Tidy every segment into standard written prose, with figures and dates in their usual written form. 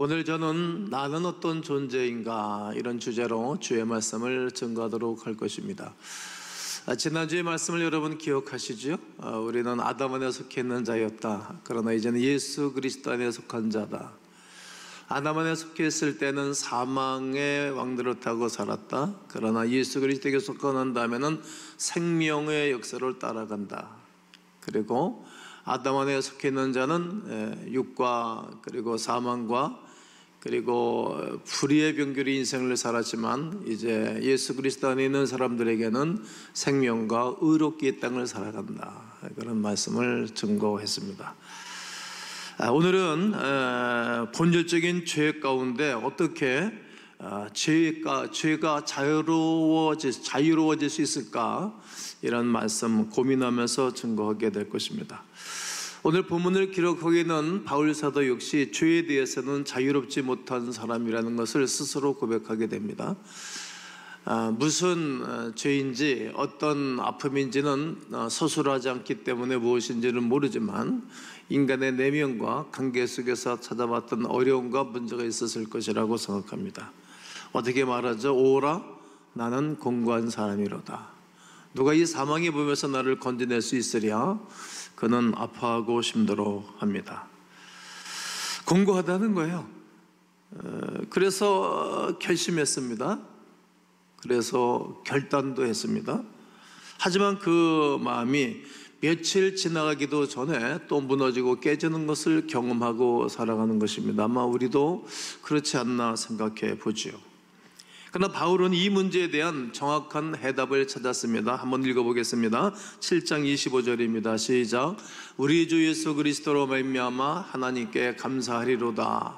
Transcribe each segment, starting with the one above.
오늘 저는 나는 어떤 존재인가 이런 주제로 주의 말씀을 증거하도록 할 것입니다. 지난주의 말씀을 여러분 기억하시죠? 우리는 아담 안에 속해 있는 자였다. 그러나 이제는 예수 그리스도 안에 속한 자다. 아담 안에 속해 있을 때는 사망의 왕들을 타고 살았다. 그러나 예수 그리스도에게 속한 난 다음에는 생명의 역사를 따라간다. 그리고 아담 안에 속해 있는 자는 육과 그리고 사망과 그리고 불의의 병결의 인생을 살았지만 이제 예수 그리스도 안에 있는 사람들에게는 생명과 의롭게 이 땅을 살아간다. 그런 말씀을 증거했습니다. 오늘은 본질적인 죄 가운데 어떻게 죄가 자유로워질 수 있을까, 이런 말씀 고민하면서 증거하게 될 것입니다. 오늘 본문을 기록하기는 바울 사도 역시 죄에 대해서는 자유롭지 못한 사람이라는 것을 스스로 고백하게 됩니다. 무슨 죄인지 어떤 아픔인지는 서술하지 않기 때문에 무엇인지는 모르지만 인간의 내면과 관계 속에서 찾아봤던 어려움과 문제가 있었을 것이라고 생각합니다. 어떻게 말하죠? 오라 나는 공고한 사람이로다. 누가 이 사망의 몸에서 나를 건져낼 수 있으랴? 그는 아파하고 힘들어합니다. 공고하다는 거예요. 그래서 결심했습니다. 그래서 결단도 했습니다. 하지만 그 마음이 며칠 지나가기도 전에 또 무너지고 깨지는 것을 경험하고 살아가는 것입니다. 아마 우리도 그렇지 않나 생각해 보지요. 그러나 바울은 이 문제에 대한 정확한 해답을 찾았습니다. 한번 읽어보겠습니다. 7장 25절입니다. 시작. 우리 주 예수 그리스도로 말미암아 하나님께 감사하리로다.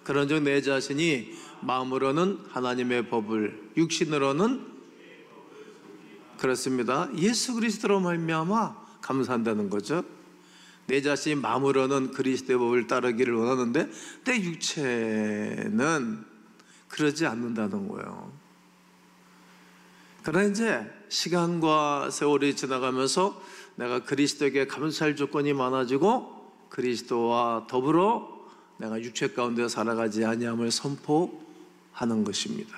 그런즉 내 자신이 마음으로는 하나님의 법을, 육신으로는 그렇습니다. 예수 그리스도로 말미암아 감사한다는 거죠. 내 자신이 마음으로는 그리스도의 법을 따르기를 원하는데 내 육체는 그러지 않는다는 거예요. 그러나 이제 시간과 세월이 지나가면서 내가 그리스도에게 감사할 조건이 많아지고 그리스도와 더불어 내가 육체 가운데 살아가지 아니함을 선포하는 것입니다.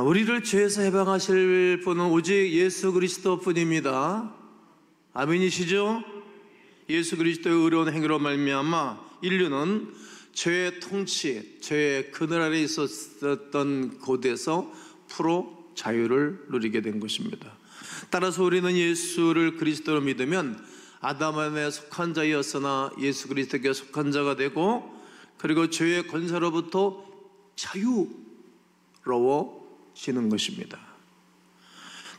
우리를 죄에서 해방하실 분은 오직 예수 그리스도 뿐입니다. 아멘이시죠? 예수 그리스도의 의로운 행위로 말미암아 인류는 죄의 통치, 죄의 그늘 아래 있었던 곳에서 풀어 자유를 누리게 된 것입니다. 따라서 우리는 예수를 그리스도로 믿으면 아담 안에 속한 자였으나 예수 그리스도에게 속한 자가 되고, 그리고 죄의 권세로부터 자유로워지는 것입니다.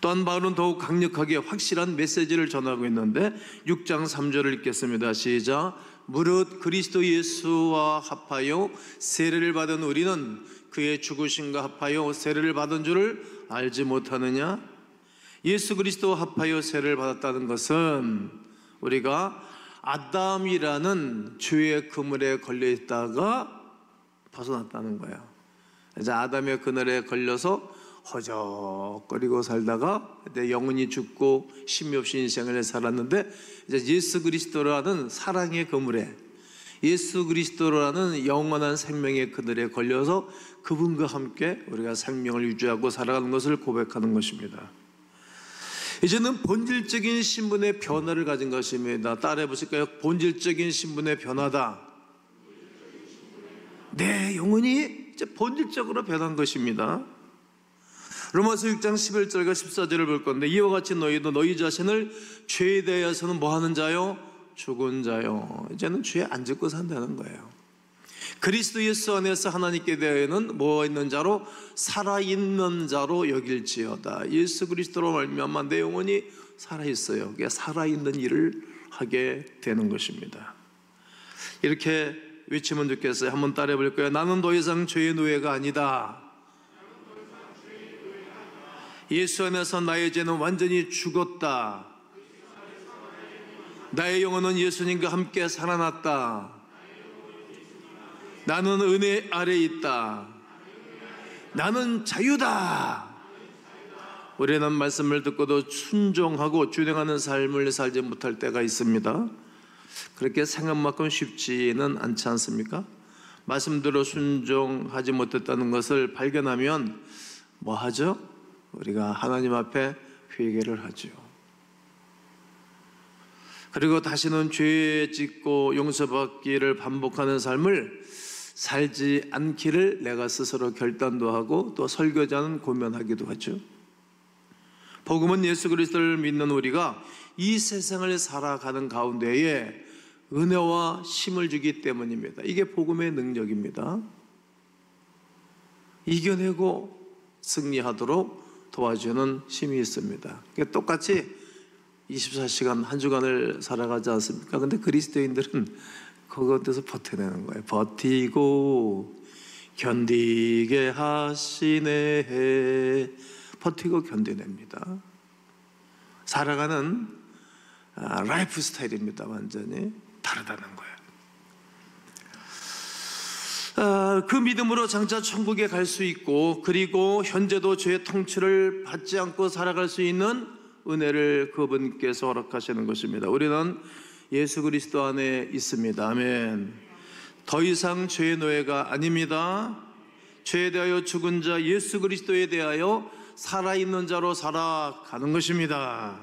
또한 바울은 더욱 강력하게 확실한 메시지를 전하고 있는데 6장 3절을 읽겠습니다. 시작. 무릇 그리스도 예수와 합하여 세례를 받은 우리는 그의 죽으심과 합하여 세례를 받은 줄을 알지 못하느냐? 예수 그리스도와 합하여 세례를 받았다는 것은 우리가 아담이라는 죄의 그물에 걸려 있다가 벗어났다는 거예요. 이제 아담의 그늘에 걸려서 허적거리고 살다가 영혼이 죽고 쉼이 없이 인생을 살았는데, 이제 예수 그리스도라는 사랑의 그물에, 예수 그리스도라는 영원한 생명의 그늘에 걸려서 그분과 함께 우리가 생명을 유지하고 살아가는 것을 고백하는 것입니다. 이제는 본질적인 신분의 변화를 가진 것입니다. 따라해 보실까요? 본질적인 신분의 변화다. 내 영혼이 이제 본질적으로 변한 것입니다. 로마서 6장 11절과 14절을 볼 건데, 이와 같이 너희도 너희 자신을 죄에 대해서는 뭐 하는 자요? 죽은 자요. 이제는 죄에 안 짓고 산다는 거예요. 그리스도 예수 안에서 하나님께 대하여는 뭐 있는 자로? 살아있는 자로 여길지어다. 예수 그리스도로 말미암아 내 영혼이 살아있어요. 그게 살아있는 일을 하게 되는 것입니다. 이렇게 외치면 좋겠어요. 한번 따라해 볼까요? 나는 더 이상 죄의 노예가 아니다. 예수 안에서 나의 죄는 완전히 죽었다. 나의 영혼은 예수님과 함께 살아났다. 나는 은혜 아래 있다. 나는 자유다. 우리는 말씀을 듣고도 순종하고 준행하는 삶을 살지 못할 때가 있습니다. 그렇게 생각만큼 쉽지는 않지 않습니까? 말씀대로 순종하지 못했다는 것을 발견하면 뭐 하죠? 우리가 하나님 앞에 회개를 하죠. 그리고 다시는 죄 짓고 용서받기를 반복하는 삶을 살지 않기를 내가 스스로 결단도 하고 또 설교자는 고면하기도 하죠. 복음은 예수 그리스도를 믿는 우리가 이 세상을 살아가는 가운데에 은혜와 힘을 주기 때문입니다. 이게 복음의 능력입니다. 이겨내고 승리하도록 도와주는 힘이 있습니다. 똑같이 24시간 한 주간을 살아가지 않습니까? 근데 그리스도인들은 그것에서 버텨내는 거예요. 버티고 견디게 하시네. 버티고 견뎌냅니다. 살아가는 라이프 스타일입니다. 완전히 다르다는 거예요. 그 믿음으로 장차 천국에 갈 수 있고, 그리고 현재도 죄의 통치를 받지 않고 살아갈 수 있는 은혜를 그분께서 허락하시는 것입니다. 우리는 예수 그리스도 안에 있습니다. 아멘. 더 이상 죄의 노예가 아닙니다. 죄에 대하여 죽은 자 예수 그리스도에 대하여 살아있는 자로 살아가는 것입니다.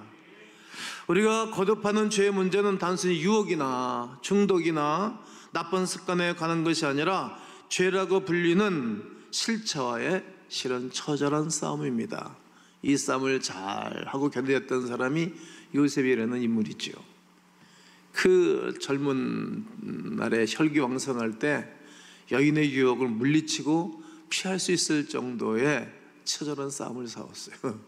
우리가 거듭하는 죄의 문제는 단순히 유혹이나 중독이나 나쁜 습관에 관한 것이 아니라 죄라고 불리는 실체와의 실은 처절한 싸움입니다. 이 싸움을 잘하고 견뎠던 사람이 요셉이라는 인물이지요. 그 젊은 날에 혈기왕성할 때 여인의 유혹을 물리치고 피할 수 있을 정도의 처절한 싸움을 싸웠어요.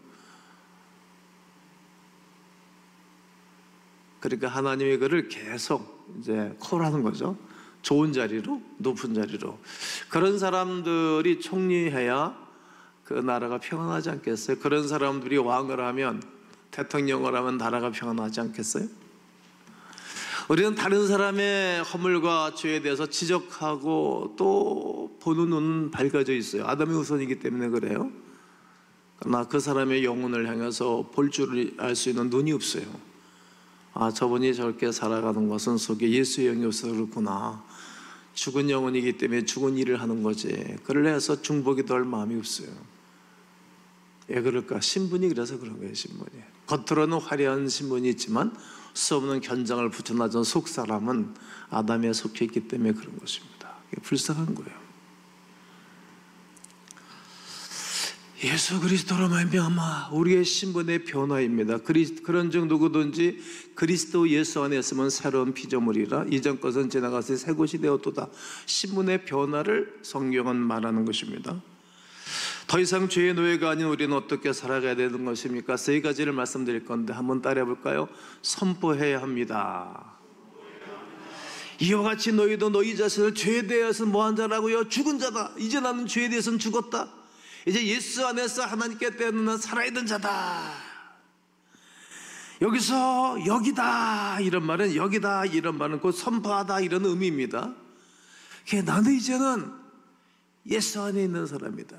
그러니까 하나님의 그를 계속 이제 콜하는 거죠. 좋은 자리로, 높은 자리로. 그런 사람들이 총리해야 그 나라가 평안하지 않겠어요? 그런 사람들이 왕을 하면, 대통령을 하면 나라가 평안하지 않겠어요? 우리는 다른 사람의 허물과 죄에 대해서 지적하고 또 보는 눈은 밝아져 있어요. 아담의 후손이기 때문에 그래요. 그러나 그 사람의 영혼을 향해서 볼 줄 알 수 있는 눈이 없어요. 아, 저분이 저렇게 살아가는 것은 속에 예수의 영이 없어서 그렇구나. 죽은 영혼이기 때문에 죽은 일을 하는 거지. 그래서 중보기 덜 마음이 없어요. 왜 그럴까? 신분이 그래서 그런 거예요. 신분이. 겉으로는 화려한 신분이 있지만 수없는 견장을 붙여놔준 속사람은 아담에 속해 있기 때문에 그런 것입니다. 이게 불쌍한 거예요. 예수 그리스도로 말미암아 우리의 신분의 변화입니다. 그런 정 누구든지 그리스도 예수 안에 있으면 새로운 피조물이라 이전 것은 지나가서 새 것이 되었도다. 신분의 변화를 성경은 말하는 것입니다. 더 이상 죄의 노예가 아닌 우리는 어떻게 살아가야 되는 것입니까? 세 가지를 말씀드릴 건데 한번 따라해 볼까요? 선포해야 합니다. 이와 같이 너희도 너희 자신을 죄에 대해서는 뭐한 자라고요? 죽은 자다. 이제 나는 죄에 대해서는 죽었다. 이제 예수 안에서 하나님께 때는 살아있는 자다. 여기서 여기다 이런 말은, 여기다 이런 말은 곧 선포하다 이런 의미입니다. 나는 이제는 예수 안에 있는 사람이다.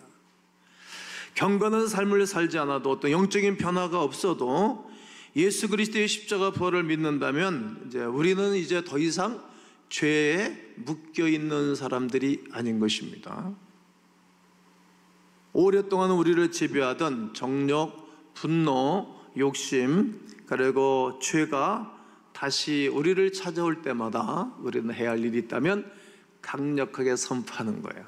경건한 삶을 살지 않아도 어떤 영적인 변화가 없어도 예수 그리스도의 십자가 부활을 믿는다면 이제 우리는 이제 더 이상 죄에 묶여 있는 사람들이 아닌 것입니다. 오랫동안 우리를 지배하던 정욕, 분노, 욕심, 그리고 죄가 다시 우리를 찾아올 때마다 우리는 해야 할 일이 있다면 강력하게 선포하는 거예요.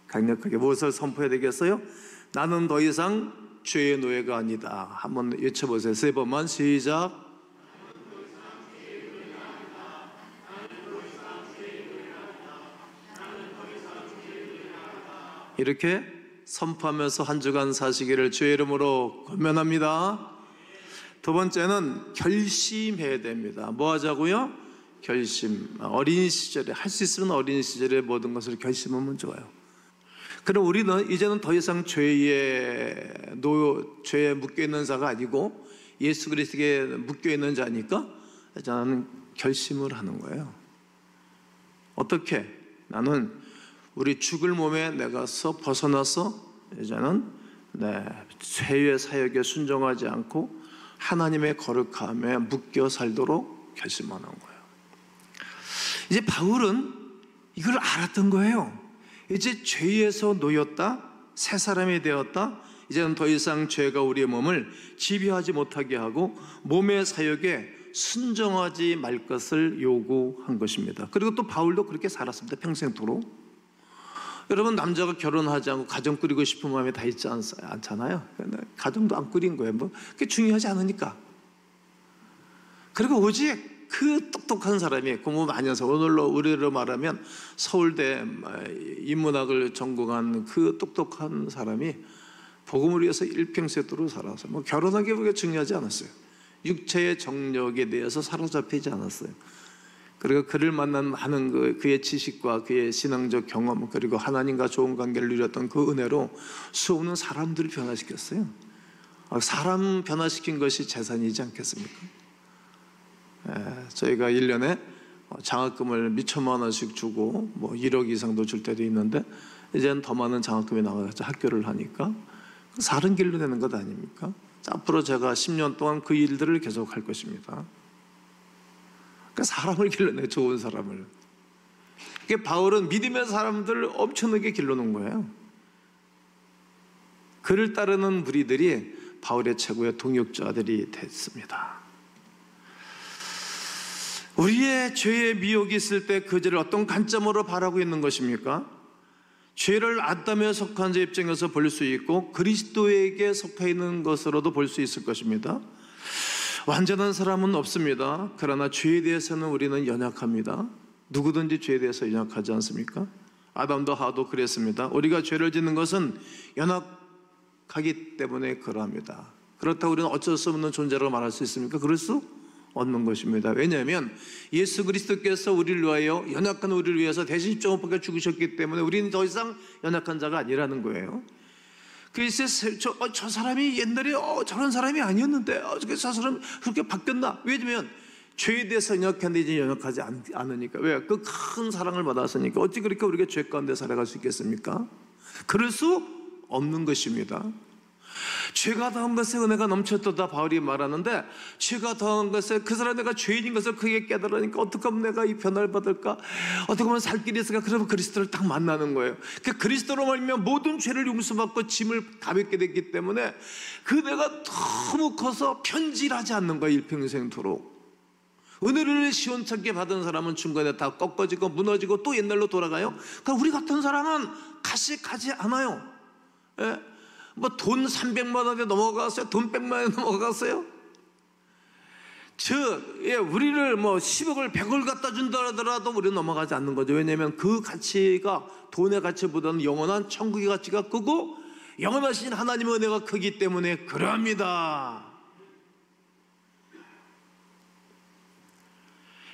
강력하게 무엇을 선포해야 되겠어요? 나는 더 이상 죄의 노예가 아니다. 한번 외쳐보세요. 세 번만 시작. 이렇게 선포하면서 한 주간 사시기를 주의 이름으로 권면합니다. 두 번째는 결심해야 됩니다. 뭐 하자고요? 결심. 어린 시절에 할 수 있으면 어린 시절에 모든 것을 결심하면 좋아요. 그럼 우리는 이제는 더 이상 죄에 묶여있는 자가 아니고 예수 그리스도에 묶여있는 자니까 저는 결심을 하는 거예요. 어떻게? 나는 우리 죽을 몸에 내가서 벗어나서 이제는 죄의 사역에 순종하지 않고 하나님의 거룩함에 묶여 살도록 결심하는 거예요. 이제 바울은 이걸 알았던 거예요. 이제 죄에서 놓였다, 새 사람이 되었다. 이제는 더 이상 죄가 우리의 몸을 지배하지 못하게 하고 몸의 사역에 순종하지 말 것을 요구한 것입니다. 그리고 또 바울도 그렇게 살았습니다. 평생토록. 여러분, 남자가 결혼하지 않고 가정 꾸리고 싶은 마음이 다 있지 않잖아요. 가정도 안 꾸린 거예요. 뭐 그게 중요하지 않으니까. 그리고 오직 그 똑똑한 사람이 공부 많이 해서 오늘로 우리로 말하면 서울대 인문학을 전공한 그 똑똑한 사람이 복음을 위해서 일평생도록 살아서 뭐 결혼하기 그게 중요하지 않았어요. 육체의 정력에 대해서 사로잡히지 않았어요. 그리고 그를 만난 많은 그의 지식과 그의 신앙적 경험, 그리고 하나님과 좋은 관계를 누렸던 그 은혜로 수없는 사람들을 변화시켰어요. 사람 변화시킨 것이 재산이지 않겠습니까? 저희가 1년에 장학금을 몇 천만 원씩 주고 뭐 1억 이상도 줄 때도 있는데 이제는 더 많은 장학금이 나와서 학교를 하니까 사른 길로 되는 것 아닙니까? 앞으로 제가 10년 동안 그 일들을 계속 할 것입니다. 그러니까 사람을 길러내, 좋은 사람을. 그러니까 바울은 믿음의 사람들을 엄청나게 길러놓은 거예요. 그를 따르는 무리들이 바울의 최고의 동역자들이 됐습니다. 우리의 죄의 미혹이 있을 때 그 죄를 어떤 관점으로 바라고 있는 것입니까? 죄를 아담에 속한 자 입장에서 볼 수 있고 그리스도에게 속해 있는 것으로도 볼 수 있을 것입니다. 완전한 사람은 없습니다. 그러나 죄에 대해서는 우리는 연약합니다. 누구든지 죄에 대해서 연약하지 않습니까? 아담도 하와도 그랬습니다. 우리가 죄를 짓는 것은 연약하기 때문에 그러합니다. 그렇다고 우리는 어쩔 수 없는 존재라고 말할 수 있습니까? 그럴 수 없는 것입니다. 왜냐하면 예수 그리스도께서 우리를 위하여, 연약한 우리를 위해서 대신 십자가에 죽으셨기 때문에 우리는 더 이상 연약한 자가 아니라는 거예요. 그래서 저 사람이 옛날에 저런 사람이 아니었는데 저 사람 그렇게 바뀌었나? 왜냐면 죄에 대해서 연약한데 이제 연약하지 않으니까. 왜? 그 큰 사랑을 받았으니까. 어찌 그렇게 우리가 죄 가운데 살아갈 수 있겠습니까? 그럴 수 없는 것입니다. 죄가 더한 것에 은혜가 넘쳤다 바울이 말하는데, 죄가 더한 것에 그 사람 내가 죄인인 것을 크게 깨달으니까 어떻게 하면 내가 이 변화를 받을까? 어떻게 하면 살 길이 있을까? 그러면 그리스도를 딱 만나는 거예요. 그 그리스도로 말미암아 모든 죄를 용서받고 짐을 가볍게 됐기 때문에 그 내가 너무 커서 편질하지 않는 거예요. 일평생토록. 은혜를 시원찮게 받은 사람은 중간에 다 꺾어지고 무너지고 또 옛날로 돌아가요. 그러니까 우리 같은 사람은 가지 않아요. 예? 뭐 돈 300만 원에 넘어갔어요? 돈 100만 원에 넘어갔어요? 우리를 뭐 10억을 100을 갖다 준다 하더라도 우리는 넘어가지 않는 거죠. 왜냐하면 그 가치가 돈의 가치보다는 영원한 천국의 가치가 크고 영원하신 하나님의 은혜가 크기 때문에 그러합니다.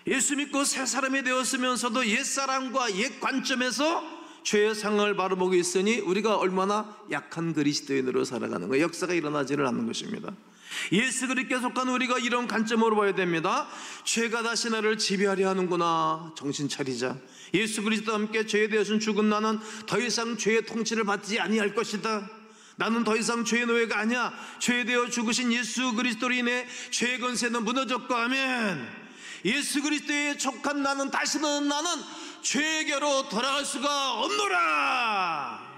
예수 믿고 새 사람이 되었으면서도 옛사람과 옛 관점에서 죄의 상을 바라보고 있으니 우리가 얼마나 약한 그리스도인으로 살아가는 거예요. 역사가 일어나지를 않는 것입니다. 예수 그리스도께 속한 우리가 이런 관점으로 봐야 됩니다. 죄가 다시 나를 지배하려 하는구나. 정신 차리자. 예수 그리스도와 함께 죄에 대해서는 죽은 나는 더 이상 죄의 통치를 받지 아니할 것이다. 나는 더 이상 죄의 노예가 아니야. 죄에 대해 죽으신 예수 그리스도로 인해 죄의 권세는 무너졌고, 아멘. 예수 그리스도에 촉한 나는, 다시는 나는 죄에게로 돌아갈 수가 없노라.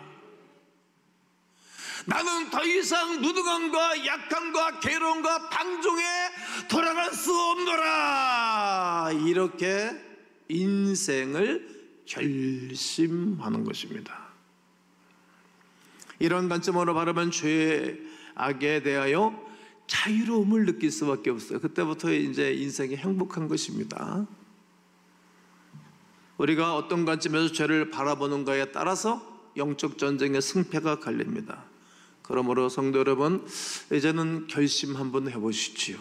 나는 더 이상 무능함과 약함과 괴로움과 방종에 돌아갈 수 없노라. 이렇게 인생을 결심하는 것입니다. 이런 관점으로 바라보면 죄악에 대하여 자유로움을 느낄 수밖에 없어요. 그때부터 이제 인생이 행복한 것입니다. 우리가 어떤 관점에서 죄를 바라보는가에 따라서 영적 전쟁의 승패가 갈립니다. 그러므로 성도 여러분, 이제는 결심 한번 해보시지요.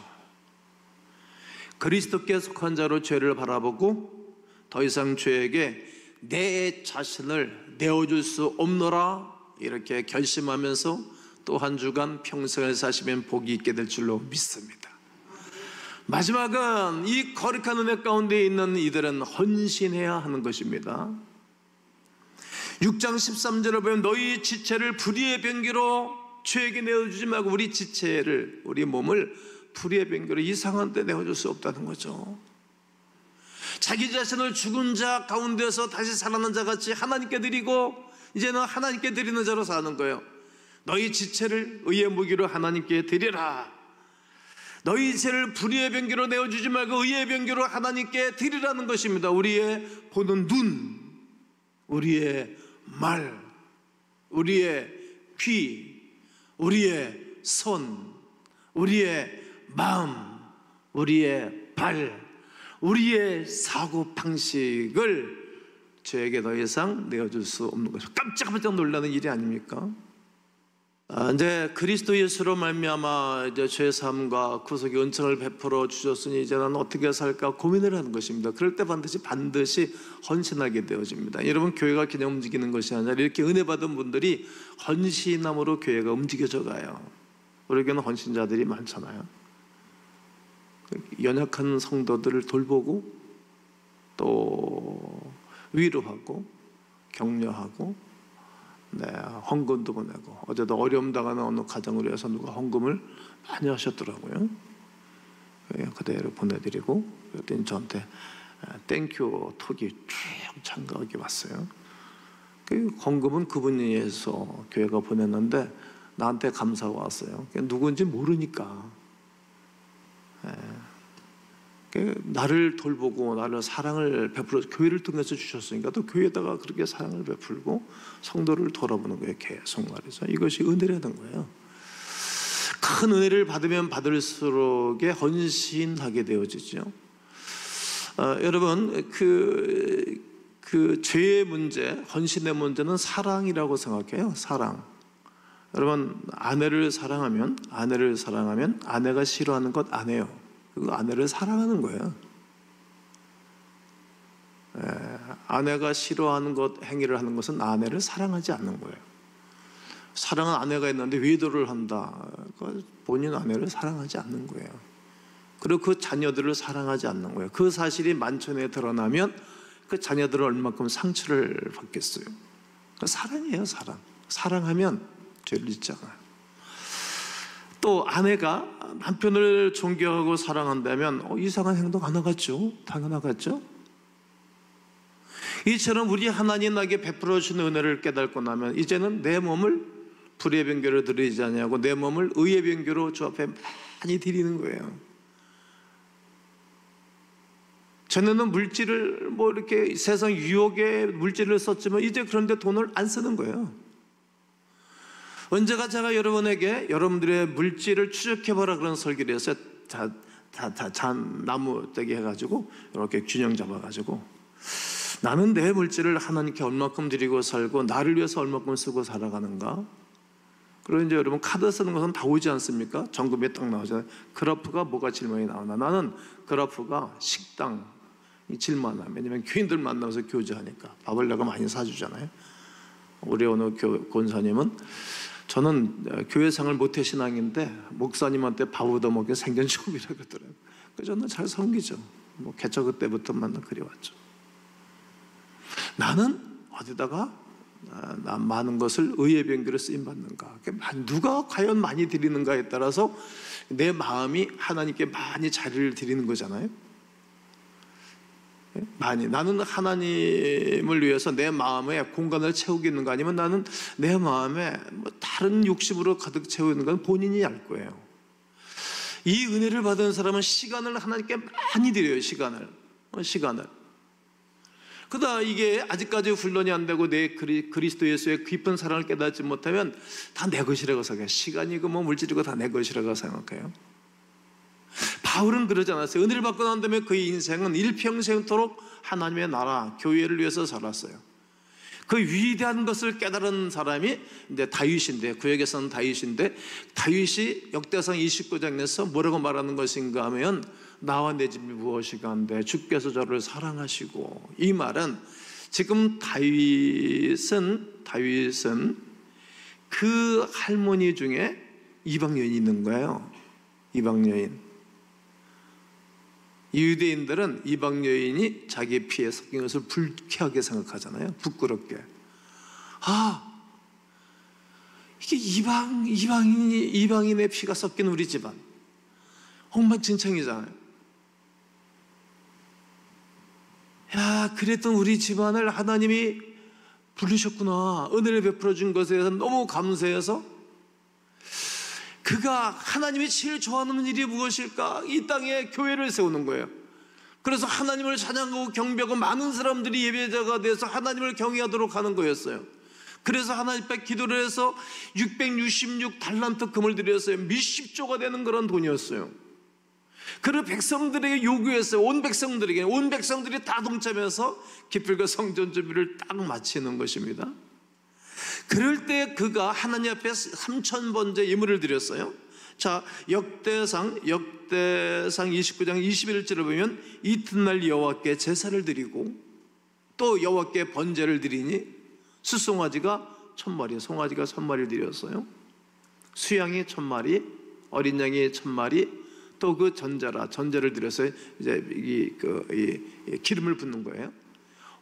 그리스도께 속한 자로 죄를 바라보고 더 이상 죄에게 내 자신을 내어줄 수 없노라, 이렇게 결심하면서 또 한 주간 평생을 사시면 복이 있게 될 줄로 믿습니다. 마지막은 이 거룩한 은혜 가운데 있는 이들은 헌신해야 하는 것입니다. 6장 13절을 보면 너희 지체를 불의의 병기로 죄에게 내어주지 말고, 우리 지체를, 우리 몸을 불의의 병기로 이상한 데 내어줄 수 없다는 거죠. 자기 자신을 죽은 자 가운데서 다시 살아난 자 같이 하나님께 드리고 이제는 하나님께 드리는 자로 사는 거예요. 너희 지체를 의의 무기로 하나님께 드리라. 너희 죄를 불의의 병기로 내어주지 말고 의의 병기로 하나님께 드리라는 것입니다. 우리의 보는 눈, 우리의 말, 우리의 귀, 우리의 손, 우리의 마음, 우리의 발, 우리의 사고 방식을 죄에게 더 이상 내어줄 수 없는 것이죠. 깜짝깜짝 놀라는 일이 아닙니까? 이제 그리스도 예수로 말미암아 이제 죄 사함과 구속의 은총을 베풀어 주셨으니 이제 난 어떻게 살까 고민을 하는 것입니다. 그럴 때 반드시 헌신하게 되어집니다. 여러분, 교회가 그냥 움직이는 것이 아니라 이렇게 은혜 받은 분들이 헌신함으로 교회가 움직여져 가요. 우리에게는 헌신자들이 많잖아요. 연약한 성도들을 돌보고 또 위로하고 격려하고 헌금도 보내고, 어제도 어려움 당하는 어느 가정을 위해서 누가 헌금을 많이 하셨더라고요. 그대로 보내드리고, 그랬더니 저한테 땡큐 톡이 쭉 참가하게 왔어요. 그 헌금은 그분에 의해서 교회가 보냈는데 나한테 감사가 왔어요. 누군지 모르니까. 나를 돌보고 나를 사랑을 베풀어 교회를 통해서 주셨으니까 또 교회에다가 그렇게 사랑을 베풀고 성도를 돌아보는 거예요. 계속 말해서 이것이 은혜라는 거예요. 큰 은혜를 받으면 받을수록 헌신하게 되어지죠. 여러분, 그 죄의 문제, 헌신의 문제는 사랑이라고 생각해요. 사랑. 여러분, 아내를 사랑하면 아내가 싫어하는 것 안 해요. 그 아내를 사랑하는 거예요. 아내가 싫어하는 것, 행위를 하는 것은 아내를 사랑하지 않는 거예요. 사랑은 아내가 있는데 외도를 한다. 본인 아내를 사랑하지 않는 거예요. 그리고 그 자녀들을 사랑하지 않는 거예요. 그 사실이 만천에 드러나면 그 자녀들은 얼마큼 상처를 받겠어요. 사랑이에요, 사랑. 사랑하면 죄를 짓지 않아요. 또 아내가 남편을 존경하고 사랑한다면 이상한 행동 안 하겠죠? 당연하겠죠? 이처럼 우리 하나님에게 베풀어 주는 은혜를 깨닫고 나면 이제는 내 몸을 불의의 병기로 드리지 아니하고 내 몸을 의의 병기로 주 앞에 많이 드리는 거예요. 전에는 물질을 이렇게 세상 유혹에 물질을 썼지만 이제 그런데 돈을 안 쓰는 거예요. 언제가 제가 여러분에게 여러분들의 물질을 추적해보라 그런 설교를 해서 나무 떼기 해가지고 이렇게 균형 잡아가지고 나는 내 물질을 하나님께 얼마큼 드리고 살고 나를 위해서 얼마큼 쓰고 살아가는가. 그리고 이제 여러분 카드 쓰는 것은 다 오지 않습니까? 점검에 딱 나오잖아요. 그래프가 뭐가 제일 많이 나오나. 나는 그래프가 식당 제일 많아. 왜냐면 교인들 만나서 교제하니까 밥을 내가 많이 사주잖아요. 우리 어느 권사님은 저는 교회생활 모태신앙인데 목사님한테 밥 얻어먹게 생전 처음이라 그러더라고요. 그래서 저는 잘 섬기죠. 개척 때부터 만나 그래왔죠. 나는 어디다가 많은 것을 의의 병기로 쓰임받는가. 누가 과연 많이 드리는가에 따라서 내 마음이 하나님께 많이 자리를 드리는 거잖아요. 많이. 나는 하나님을 위해서 내 마음에 공간을 채우겠는가, 아니면 나는 내 마음에 다른 욕심으로 가득 채우는 건 본인이 알 거예요. 이 은혜를 받은 사람은 시간을 하나님께 많이 드려요. 시간을. 그러다 이게 아직까지 훈련이 안 되고 내 그리스도 예수의 깊은 사랑을 깨닫지 못하면 다 내 것이라고 생각해요. 시간이고 물질이고 다 내 것이라고 생각해요. 바울은 그러지 않았어요. 은혜를 받고 난 다음에 그의 인생은 일평생토록 하나님의 나라, 교회를 위해서 살았어요. 그 위대한 것을 깨달은 사람이 이제 다윗인데, 구약에서는 다윗인데, 다윗이 역대상 29장에서 뭐라고 말하는 것인가 하면 나와 내 집이 무엇이가 한데 주께서 저를 사랑하시고, 이 말은 지금 다윗은 그 할머니 중에 이방 여인이 있는 거예요. 이방 여인. 유대인들은 이방 여인이 자기 피에 섞인 것을 불쾌하게 생각하잖아요. 부끄럽게. 이게 이방인의 피가 섞인 우리 집안. 엉망진창이잖아요. 야, 그랬던 우리 집안을 하나님이 부르셨구나, 은혜를 베풀어 준 것에 대해서 너무 감사해서 그가 하나님이 제일 좋아하는 일이 무엇일까? 이 땅에 교회를 세우는 거예요. 그래서 하나님을 찬양하고 경배하고 많은 사람들이 예배자가 돼서 하나님을 경외하도록 하는 거였어요. 그래서 하나님 앞에 기도를 해서 666달란트 금을 드렸어요. 몇십조가 되는 그런 돈이었어요. 그리고 백성들에게 요구했어요. 온 백성들이 다 동참해서 기필과 성전 준비를 딱 마치는 것입니다. 그럴 때 그가 하나님 앞에 3000번째 예물을 드렸어요. 자, 역대상 29장 21절을 보면 이튿날 여호와께 제사를 드리고 또 여호와께 번제를 드리니 수송아지가 1000마리, 송아지가 1000마리를 드렸어요. 수양이 1000마리, 어린 양이 1000마리, 또 그 전제를 드려서 이제 이 기름을 붓는 거예요.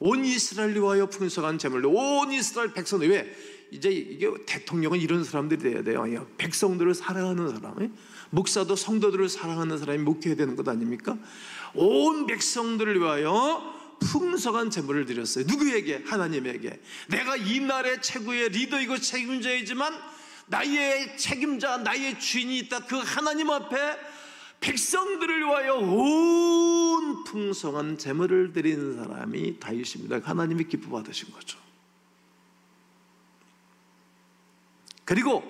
온 이스라엘 위하여 풍성한 제물로 온 이스라엘 백성들, 왜 이제 이게 대통령은 이런 사람들이 돼야 돼요. 백성들을 사랑하는 사람, 목사도 성도들을 사랑하는 사람이 목회해야 되는 것 아닙니까? 온 백성들을 위하여 풍성한 제물을 드렸어요. 누구에게? 하나님에게. 내가 이 나라의 최고의 리더이고 책임자이지만 나의 책임자, 나의 주인이 있다. 그 하나님 앞에 백성들을 위하여 온 풍성한 제물을 드린 사람이 다윗입니다. 하나님이 기뻐 받으신 거죠. 그리고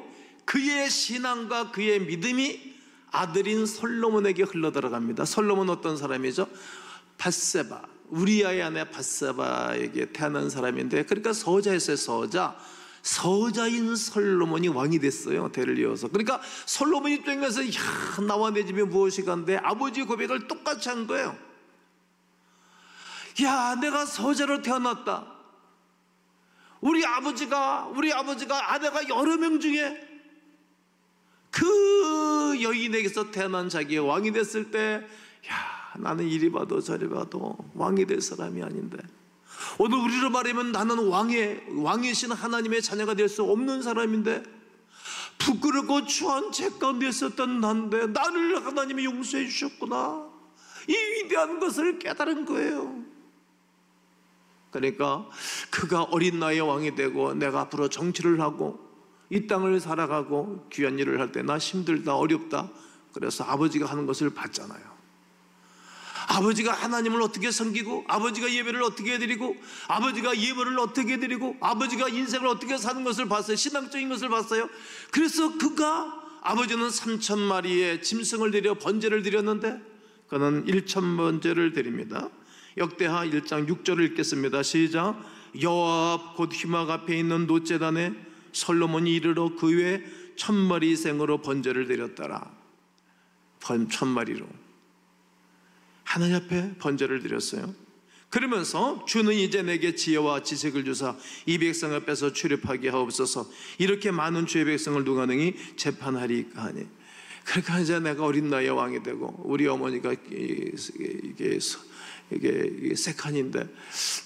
그의 신앙과 그의 믿음이 아들인 솔로몬에게 흘러들어갑니다. 솔로몬은 어떤 사람이죠? 밧세바, 우리아의 아내 밧세바에게 태어난 사람인데, 그러니까 서자였어요. 서자인 솔로몬이 왕이 됐어요. 대를 이어서. 그러니까 솔로몬 입장에서 야, 나와 내 집이 무엇이간데 아버지의 고백을 똑같이 한 거예요. 야, 내가 서자로 태어났다. 우리 아버지가 아내가 여러 명 중에 그 여인에게서 태어난 자기가 왕이 됐을 때, 야, 나는 이리 봐도 저리 봐도 왕이 될 사람이 아닌데, 오늘 우리로 말하면 나는 왕이신 하나님의 자녀가 될 수 없는 사람인데, 부끄럽고 추한 죄 가운데 있었던 난데 나를 하나님이 용서해 주셨구나, 이 위대한 것을 깨달은 거예요. 그러니까 그가 어린 나이에 왕이 되고 내가 앞으로 정치를 하고 이 땅을 살아가고 귀한 일을 할 때 나 힘들다, 어렵다, 그래서 아버지가 하는 것을 봤잖아요. 아버지가 하나님을 어떻게 섬기고, 아버지가 예배를 어떻게 드리고, 아버지가 예물을 어떻게 드리고, 아버지가 인생을 어떻게 사는 것을 봤어요. 신앙적인 것을 봤어요. 그래서 그가, 아버지는 3000마리의 짐승을 드려 번제를 드렸는데 그는 1000번제를 드립니다. 역대하 1장 6절을 읽겠습니다. 시작. 여호와 앞 곧 휘막 앞에 있는 놋제단에 솔로몬이 이르러 그 외에 1000마리 생으로 번제를 드렸더라. 1000마리로 하나님 앞에 번제를 드렸어요. 그러면서 주는 이제 내게 지혜와 지식을 주사 이 백성 앞에서 출입하게 하옵소서. 이렇게 많은 주의 백성을 누가 능히 재판하리까 하니. 그러니까 이제 내가 어린 나이에 왕이 되고 우리 어머니가 이게 세칸인데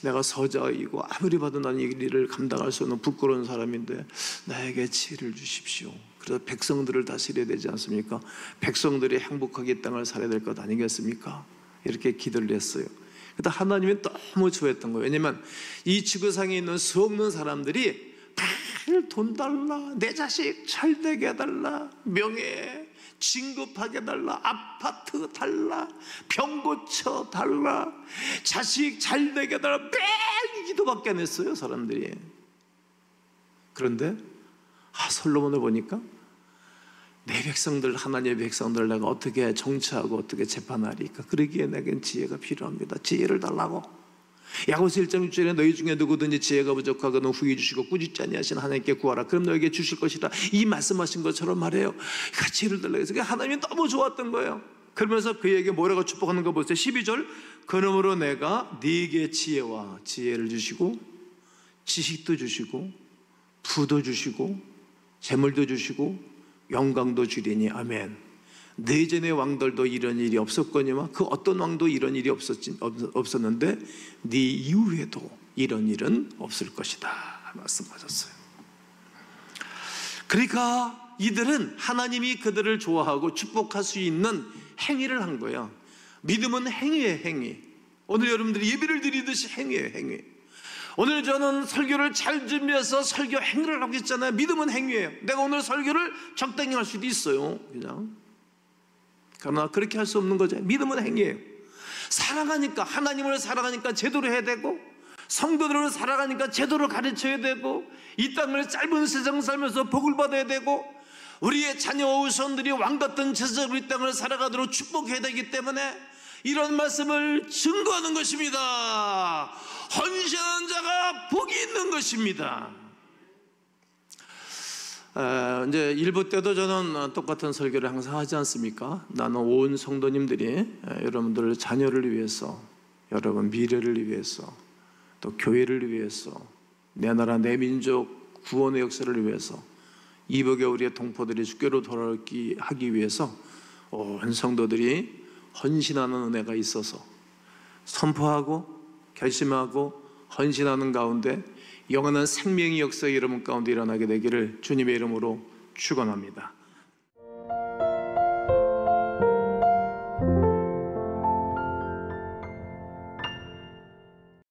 내가 서자이고 아무리 봐도 나는 이 일을 감당할 수 없는 부끄러운 사람인데 나에게 지혜를 주십시오. 그래서 백성들을 다스려야 되지 않습니까? 백성들이 행복하게 이 땅을 살아야 될 것 아니겠습니까? 이렇게 기도를 했어요. 그때 하나님이 너무 좋아했던 거예요. 왜냐면 이 지구상에 있는 수없는 사람들이 다 돈 달라, 내 자식 잘 되게 해달라, 명예 진급하게 해달라, 아파트 달라, 병 고쳐 달라, 자식 잘 되게 해달라, 매일 기도밖에 안 했어요, 사람들이. 그런데 솔로몬을 보니까 내 백성들, 하나님의 백성들 내가 어떻게 정치하고 어떻게 재판하리까? 그러기에 내겐 지혜가 필요합니다. 지혜를 달라고. 야고보서 1장 6절에 너희 중에 누구든지 지혜가 부족하거든 후히 주시고 꾸짖지 아니하신 하나님께 구하라 그럼 너에게 주실 것이라, 이 말씀하신 것처럼 말해요. 그러니까 지혜를 달라고 해서 하나님이 너무 좋았던 거예요. 그러면서 그에게 뭐라고 축복하는 거 보세요. 12절. 그러므로 내가 네게 지혜를 주시고 지식도 주시고 부도 주시고 재물도 주시고 영광도 주리니. 아멘. 내 전의 왕들도 이런 일이 없었거니와 그 어떤 왕도 이런 일이 없었는데 네 이후에도 이런 일은 없을 것이다 말씀하셨어요. 그러니까 이들은 하나님이 그들을 좋아하고 축복할 수 있는 행위를 한 거예요. 믿음은 행위의 행위. 오늘 여러분들이 예배를 드리듯이 행위예요, 행위. 오늘 저는 설교를 잘 준비해서 설교 행위를 하고 있잖아요. 믿음은 행위예요. 내가 오늘 설교를 적당히 할 수도 있어요, 그냥. 그러나 그렇게 할 수 없는 거죠. 믿음은 행위예요. 살아가니까, 하나님을 살아가니까 제대로 해야 되고, 성도들을 살아가니까 제대로 가르쳐야 되고, 이 땅을 짧은 세상 살면서 복을 받아야 되고, 우리의 자녀와 후손들이 왕같은 제사장으로 이 땅을 살아가도록 축복해야 되기 때문에 이런 말씀을 증거하는 것입니다. 헌신하는 자가 복이 있는 것입니다. 이제 일부 때도 저는 똑같은 설교를 항상 하지 않습니까? 나는 온 성도님들이 여러분들 자녀를 위해서, 여러분 미래를 위해서, 또 교회를 위해서, 내 나라 내 민족 구원의 역사를 위해서, 이복의 우리의 동포들이 주께로 돌아오기 하기 위해서 온 성도들이 헌신하는 은혜가 있어서 선포하고 결심하고 헌신하는 가운데 영원한 생명의 역사가 여러분 가운데 일어나게 되기를 주님의 이름으로 축원합니다.